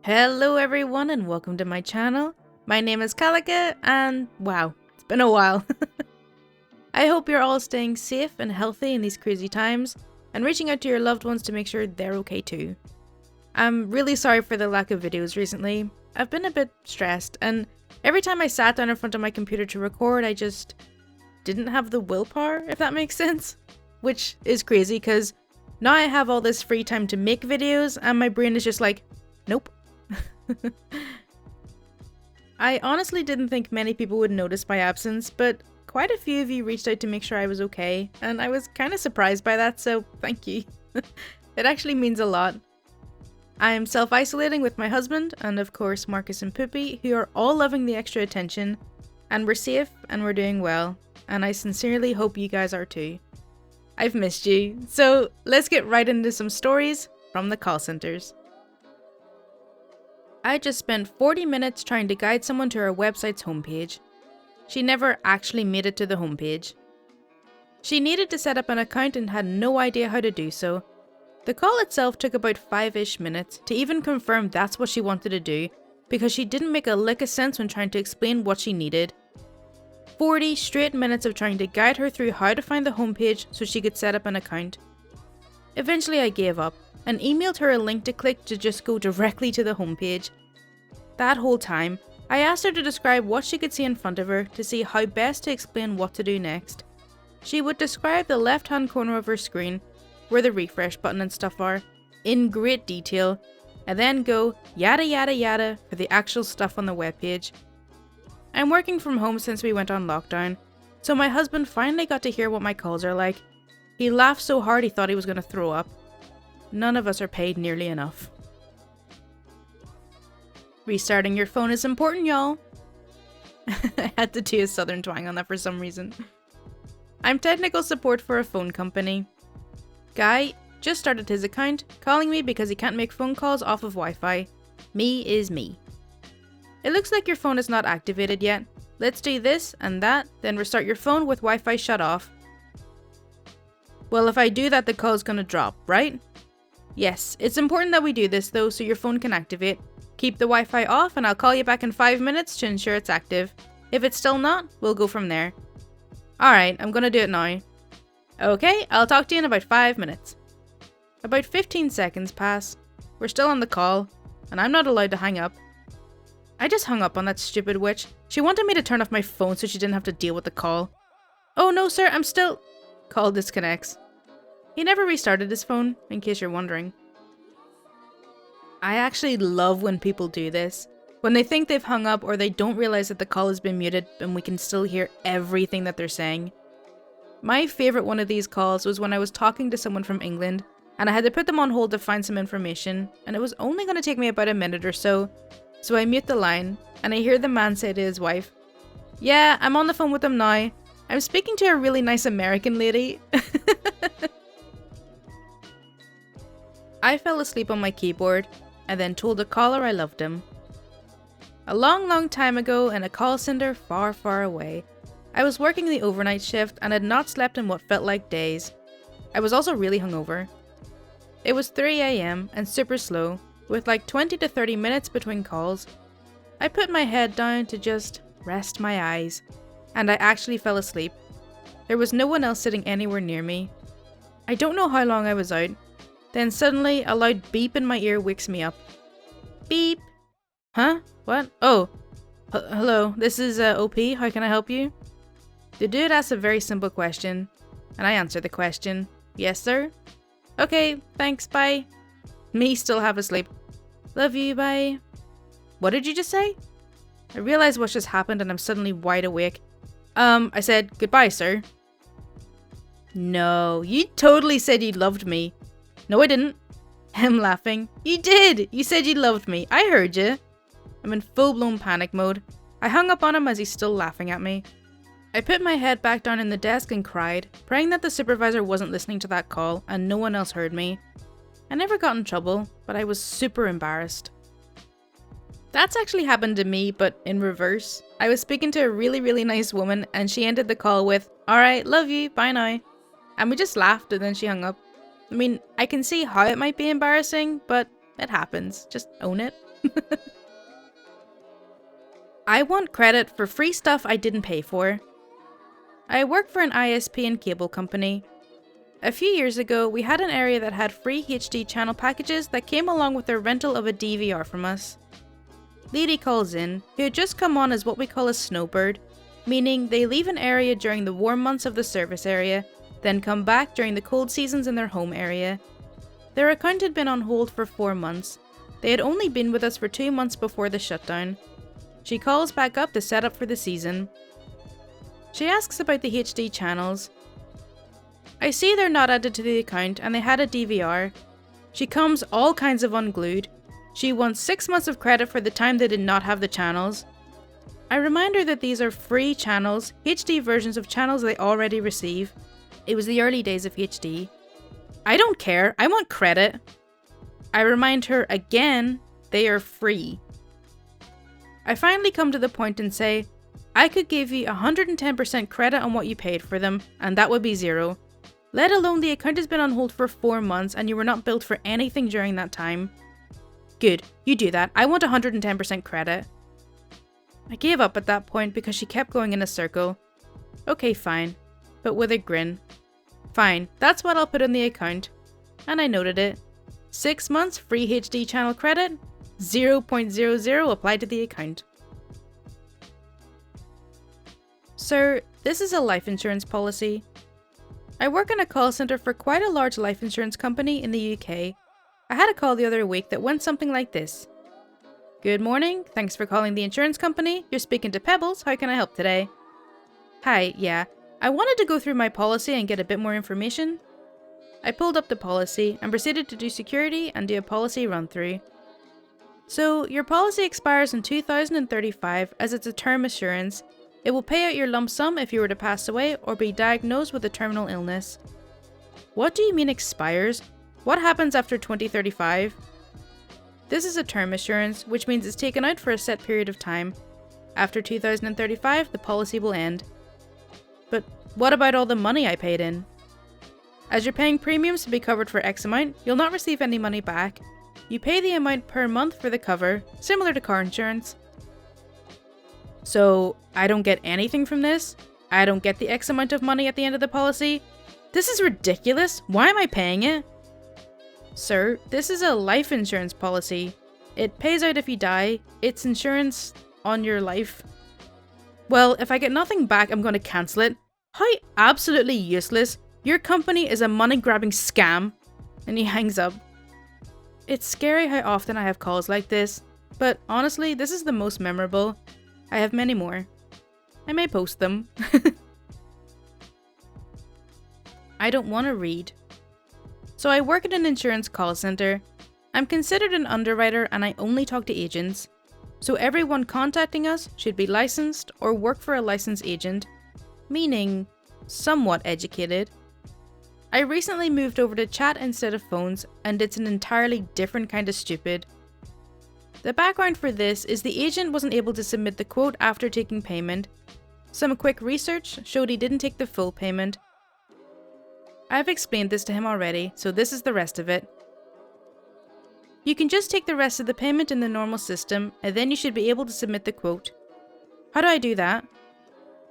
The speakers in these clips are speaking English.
Hello everyone and welcome to my channel. My name is Kalica and wow, it's been a while. I hope you're all staying safe and healthy in these crazy times and reaching out to your loved ones to make sure they're okay too. I'm really sorry for the lack of videos recently. I've been a bit stressed and every time I sat down in front of my computer to record I just didn't have the willpower, if that makes sense. Which is crazy because now I have all this free time to make videos and my brain is just like, nope. I honestly didn't think many people would notice my absence, but quite a few of you reached out to make sure I was okay, and I was kind of surprised by that, so thank you. It actually means a lot. I am self-isolating with my husband, and of course Marcus and Poopy, who are all loving the extra attention, and we're safe and we're doing well, and I sincerely hope you guys are too. I've missed you, so let's get right into some stories from the call centers. I just spent 40 minutes trying to guide someone to our website's homepage. She never actually made it to the homepage. She needed to set up an account and had no idea how to do so. The call itself took about 5-ish minutes to even confirm that's what she wanted to do, because she didn't make a lick of sense when trying to explain what she needed. 40 straight minutes of trying to guide her through how to find the homepage so she could set up an account. Eventually I gave up and emailed her a link to click to just go directly to the homepage. That whole time, I asked her to describe what she could see in front of her to see how best to explain what to do next. She would describe the left hand corner of her screen, where the refresh button and stuff are, in great detail, and then go yada yada yada for the actual stuff on the webpage. I'm working from home since we went on lockdown, so my husband finally got to hear what my calls are like. He laughed so hard he thought he was going to throw up. None of us are paid nearly enough. Restarting your phone is important, y'all. I had to do a southern twang on that for some reason. I'm technical support for a phone company. Guy just started his account, calling me because he can't make phone calls off of Wi-Fi. Me is me. It looks like your phone is not activated yet. Let's do this and that, then restart your phone with Wi-Fi shut off. Well, if I do that, the call's gonna drop, right? Yes, it's important that we do this though so your phone can activate. Keep the Wi-Fi off and I'll call you back in 5 minutes to ensure it's active. If it's still not, we'll go from there. Alright, I'm gonna do it now. Okay, I'll talk to you in about 5 minutes. About 15 seconds pass. We're still on the call, and I'm not allowed to hang up. I just hung up on that stupid witch. She wanted me to turn off my phone so she didn't have to deal with the call. Oh no sir, I'm still... Call disconnects. He never restarted his phone, in case you're wondering. I actually love when people do this. When they think they've hung up or they don't realize that the call has been muted and we can still hear everything that they're saying. My favourite one of these calls was when I was talking to someone from England and I had to put them on hold to find some information, and it was only going to take me about a minute or so. So I mute the line and I hear the man say to his wife, "Yeah, I'm on the phone with them now. I'm speaking to a really nice American lady." I fell asleep on my keyboard and then told the caller I loved him. A long time ago in a call center far away, I was working the overnight shift and had not slept in what felt like days. I was also really hungover. It was 3 AM and super slow, with like 20 to 30 minutes between calls. I put my head down to just rest my eyes, and I actually fell asleep. There was no one else sitting anywhere near me. I don't know how long I was out. Then suddenly, a loud beep in my ear wakes me up. Beep! Huh? What? Oh. Hello, this is OP, how can I help you? The dude asked a very simple question, and I answered the question. Yes, sir? Okay, thanks, bye. Me still half asleep. Love you, bye. What did you just say? I realize what just happened and I'm suddenly wide awake. I said, goodbye, sir. No, you totally said you loved me. No, I didn't. Him laughing. You did! You said you loved me. I heard you. I'm in full-blown panic mode. I hung up on him as he's still laughing at me. I put my head back down in the desk and cried, praying that the supervisor wasn't listening to that call and no one else heard me. I never got in trouble, but I was super embarrassed. That's actually happened to me, but in reverse. I was speaking to a really nice woman and she ended the call with, "Alright, love you, bye now." And we just laughed and then she hung up. I mean, I can see how it might be embarrassing, but It happens. Just own it. I want credit for free stuff I didn't pay for. I work for an ISP and cable company. A few years ago, we had an area that had free HD channel packages that came along with their rental of a DVR from us. LAKEY calls in, who had just come on as what we call a snowbird, meaning they leave an area during the warm months of the service area, then come back during the cold seasons in their home area. Their account had been on hold for 4 months. They had only been with us for 2 months before the shutdown. She calls back up to set up for the season. She asks about the HD channels. I see they're not added to the account and they had a DVR. She comes all kinds of unglued. She wants 6 months of credit for the time they did not have the channels. I remind her that these are free channels, HD versions of channels they already receive. It was the early days of HD. I don't care, I want credit. I remind her again, they are free. I finally come to the point and say, I could give you 110% credit on what you paid for them, and that would be 0. Let alone the account has been on hold for 4 months and you were not billed for anything during that time. Good, you do that. I want 110% credit. I gave up at that point because she kept going in a circle. Okay, fine, but with a grin. Fine, that's what I'll put on the account. And I noted it. 6 months free HD channel credit, 0.00 applied to the account. Sir, this is a life insurance policy. I work in a call centre for quite a large life insurance company in the UK. I had a call the other week that went something like this. Good morning, thanks for calling the insurance company. You're speaking to Pebbles, how can I help today? Hi, yeah, I wanted to go through my policy and get a bit more information. I pulled up the policy and proceeded to do security and do a policy run through. So, your policy expires in 2035 as it's a term assurance. It will pay out your lump sum if you were to pass away or be diagnosed with a terminal illness. What do you mean expires? What happens after 2035? This is a term assurance, which means it's taken out for a set period of time. After 2035, the policy will end. But what about all the money I paid in? As you're paying premiums to be covered for X amount, you'll not receive any money back. You pay the amount per month for the cover, similar to car insurance. So, I don't get anything from this? I don't get the X amount of money at the end of the policy? This is ridiculous! Why am I paying it? Sir, this is a life insurance policy. It pays out if you die. It's insurance on your life. Well, if I get nothing back, I'm going to cancel it. How absolutely useless. Your company is a money-grabbing scam. And he hangs up. It's scary how often I have calls like this, but honestly, this is the most memorable. I have many more. I may post them. I don't want to read. So I work at an insurance call center. I'm considered an underwriter and I only talk to agents. So everyone contacting us should be licensed or work for a licensed agent, meaning somewhat educated. I recently moved over to chat instead of phones, and it's an entirely different kind of stupid. The background for this is the agent wasn't able to submit the quote after taking payment. Some quick research showed he didn't take the full payment. I've explained this to him already, so this is the rest of it. You can just take the rest of the payment in the normal system, and then you should be able to submit the quote. How do I do that?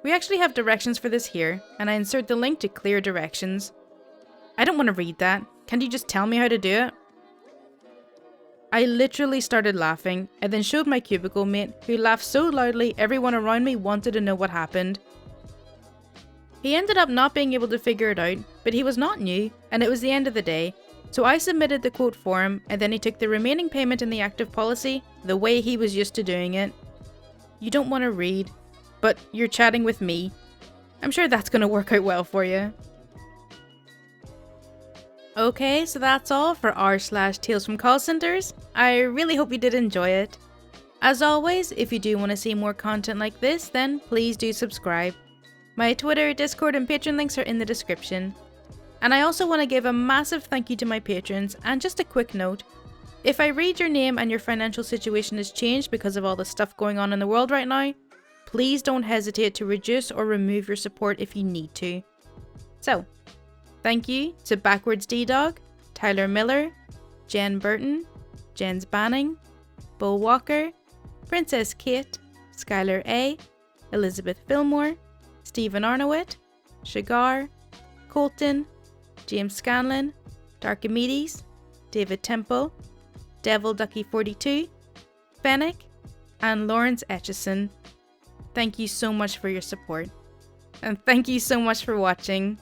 We actually have directions for this here, and I insert the link to clear directions. I don't want to read that. Can you just tell me how to do it? I literally started laughing, and then showed my cubicle mate, who laughed so loudly everyone around me wanted to know what happened. He ended up not being able to figure it out, but he was not new, and it was the end of the day, so I submitted the quote for him, and then he took the remaining payment in the active policy, the way he was used to doing it. You don't want to read, but you're chatting with me. I'm sure that's going to work out well for you. Okay, so that's all for r/Tales from Call Centers. I really hope you did enjoy it. As always, if you do want to see more content like this, then please do subscribe. My Twitter, Discord, and Patreon links are in the description. And I also want to give a massive thank you to my patrons, and just a quick note. If I read your name and your financial situation has changed because of all the stuff going on in the world right now, please don't hesitate to reduce or remove your support if you need to. So, thank you to BackwardsDDog, Tyler Miller, Jen Burton, Jens Banning, Bo Walker, Princess Kate, Skyler A, Elizabeth Filmore, Stephen Arnowitt, Shagar, Koltin, James Scanlan, Darkimedes, David Temple, Devil Ducky 42, Fennec, and Lawrence Eytcheson. Thank you so much for your support. And thank you so much for watching.